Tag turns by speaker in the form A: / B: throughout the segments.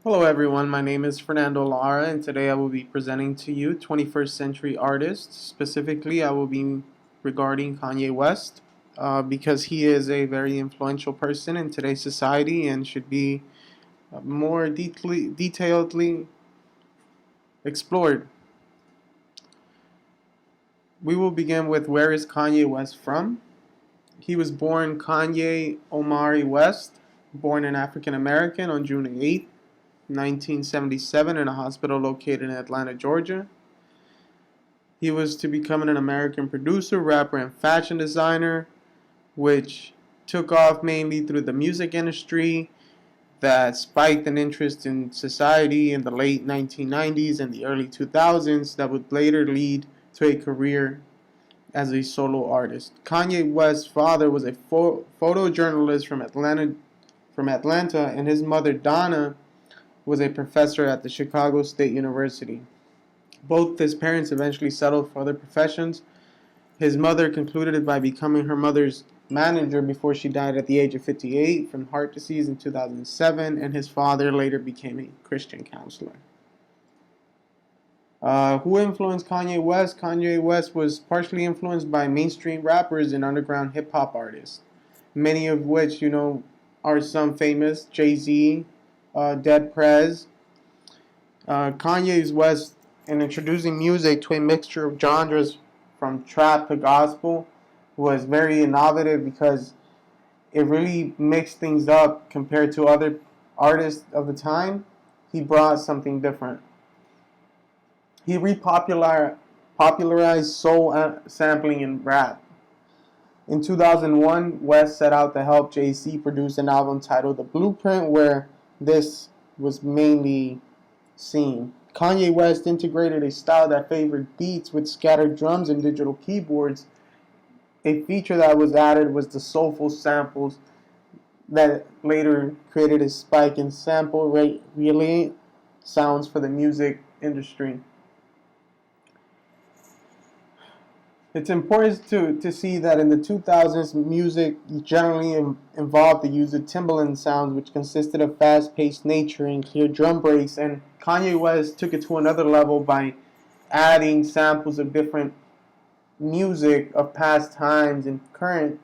A: Hello everyone, my name is Fernando Lara and today I will be presenting to you 21st century artists. Specifically, I will be regarding Kanye West because he is a very influential person in today's society and should be more detailedly explored. We will begin with where is Kanye West from? He was born Kanye Omari West, born an African American on June 8th, 1977 in a hospital located in Atlanta, Georgia. He was to become an American producer, rapper, and fashion designer, which took off mainly through the music industry that spiked an interest in society in the late 1990s and the early 2000s that would later lead to a career as a solo artist. Kanye West's father was a photojournalist from Atlanta, and his mother Donna was a professor at the Chicago State University. Both his parents eventually settled for other professions. His mother concluded it by becoming her mother's manager before she died at the age of 58 from heart disease in 2007, and his father later became a Christian counselor. Who influenced Kanye West? Kanye West was partially influenced by mainstream rappers and underground hip hop artists, many of which, are some famous Jay-Z, Dead Prez. Kanye's West in introducing music to a mixture of genres from trap to gospel was very innovative because it really mixed things up compared to other artists of the time. He brought something different. He popularized soul sampling in rap. In 2001, West set out to help Jay-Z produce an album titled The Blueprint, where this was mainly seen. Kanye West integrated a style that favored beats with scattered drums and digital keyboards. A feature that was added was the soulful samples that later created a spike in sample rate relay sounds for the music industry. It's important to see that in the 2000s, music generally involved the use of Timbaland sounds, which consisted of fast-paced nature and clear drum breaks. And Kanye West took it to another level by adding samples of different music of past times and current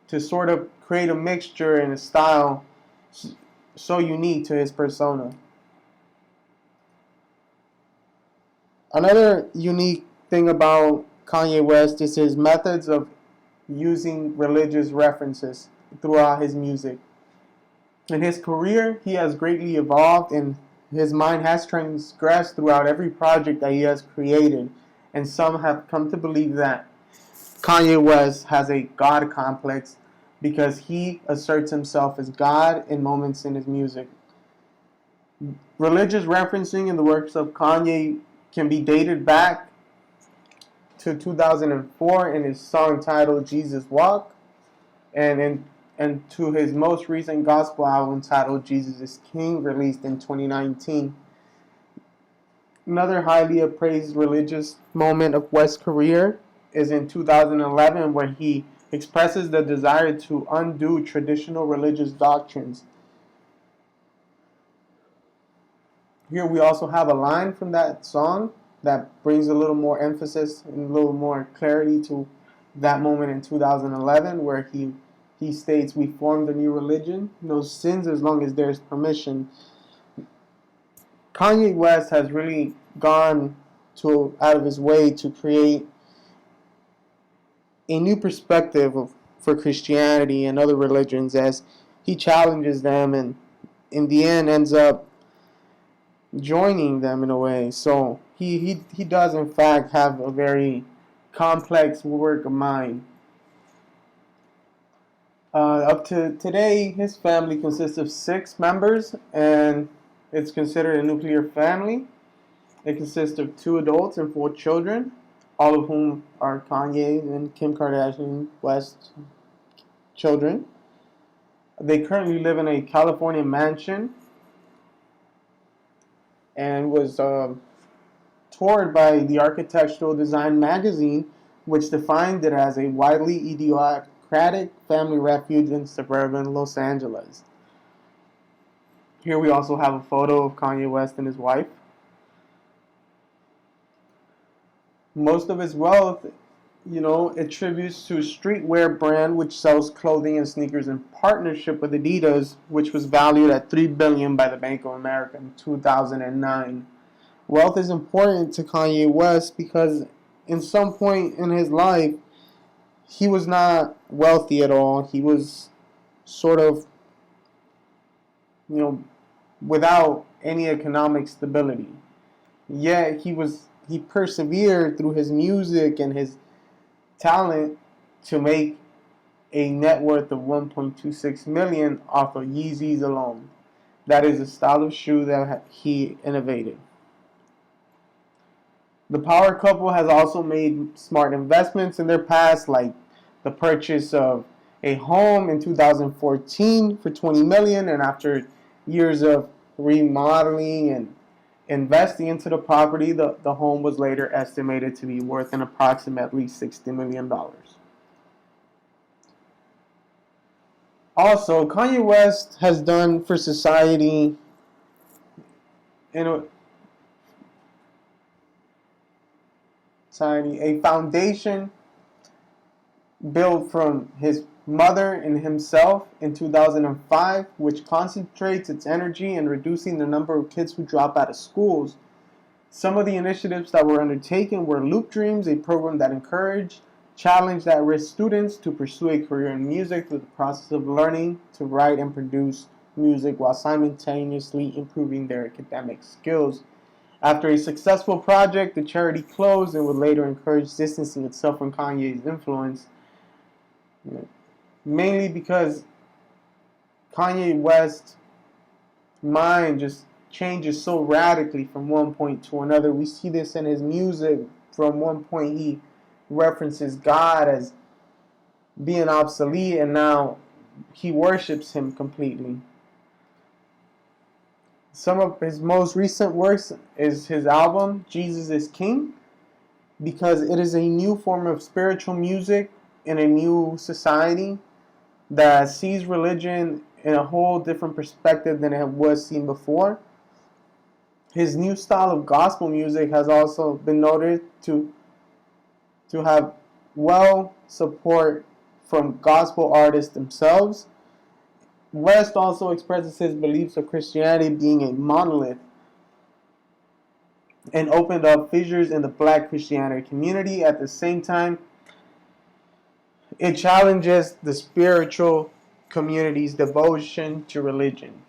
A: to sort of create a mixture and a style so unique to his persona. Another unique thing about Kanye West is his methods of using religious references throughout his music. In his career, he has greatly evolved and his mind has transgressed throughout every project that he has created. And some have come to believe that Kanye West has a God complex because he asserts himself as God in moments in his music. Religious referencing in the works of Kanye can be dated back to 2004 in his song titled Jesus Walk, and to his most recent gospel album titled Jesus is King, released in 2019. Another highly appraised religious moment of West's career is in 2011, where he expresses the desire to undo traditional religious doctrines. Here we also have a line from that song that brings a little more emphasis and a little more clarity to that moment in 2011, where he states, "We formed a new religion, no sins as long as there's permission." Kanye West has really gone out of his way to create a new perspective for Christianity and other religions as he challenges them and in the end ends up joining them in a way. So he does in fact have a very complex work of mind. Up to today, his family consists of 6 members, and it's considered a nuclear family. It consists of 2 adults and 4 children, all of whom are Kanye and Kim Kardashian West children. They currently live in a California mansion and was toured by the Architectural Design magazine, which defined it as a widely idiosyncratic family refuge in suburban Los Angeles. Here we also have a photo of Kanye West and his wife. Most of his wealth, attributes to a streetwear brand which sells clothing and sneakers in partnership with Adidas, which was valued at $3 billion by the Bank of America in 2009. Wealth is important to Kanye West because in some point in his life, he was not wealthy at all. He was sort of, you know, without any economic stability. Yet he persevered through his music and his talent to make a net worth of 1.26 million off of Yeezys alone. That is a style of shoe that he innovated. The power couple has also made smart investments in their past, like the purchase of a home in 2014 for 20 million, and after years of remodeling and investing into the property, the home was later estimated to be worth an approximately $60 million. Also, Kanye West has done for society in a foundation built from his mother and himself in 2005, which concentrates its energy in reducing the number of kids who drop out of schools. Some of the initiatives that were undertaken were Loop Dreams, a program that encouraged challenged at-risk students to pursue a career in music through the process of learning to write and produce music while simultaneously improving their academic skills. After a successful project, the charity closed and would later encourage distancing itself from Kanye's influence, mainly because Kanye West's mind just changes so radically from one point to another. We see this in his music. From one point, he references God as being obsolete, and now he worships him completely. Some of his most recent works is his album, Jesus is King, because it is a new form of spiritual music in a new society that sees religion in a whole different perspective than it was seen before. His new style of gospel music has also been noted to have well support from gospel artists themselves. West also expresses his beliefs of Christianity being a monolith and opened up fissures in the black Christianity community. At the same time, it challenges the spiritual community's devotion to religion.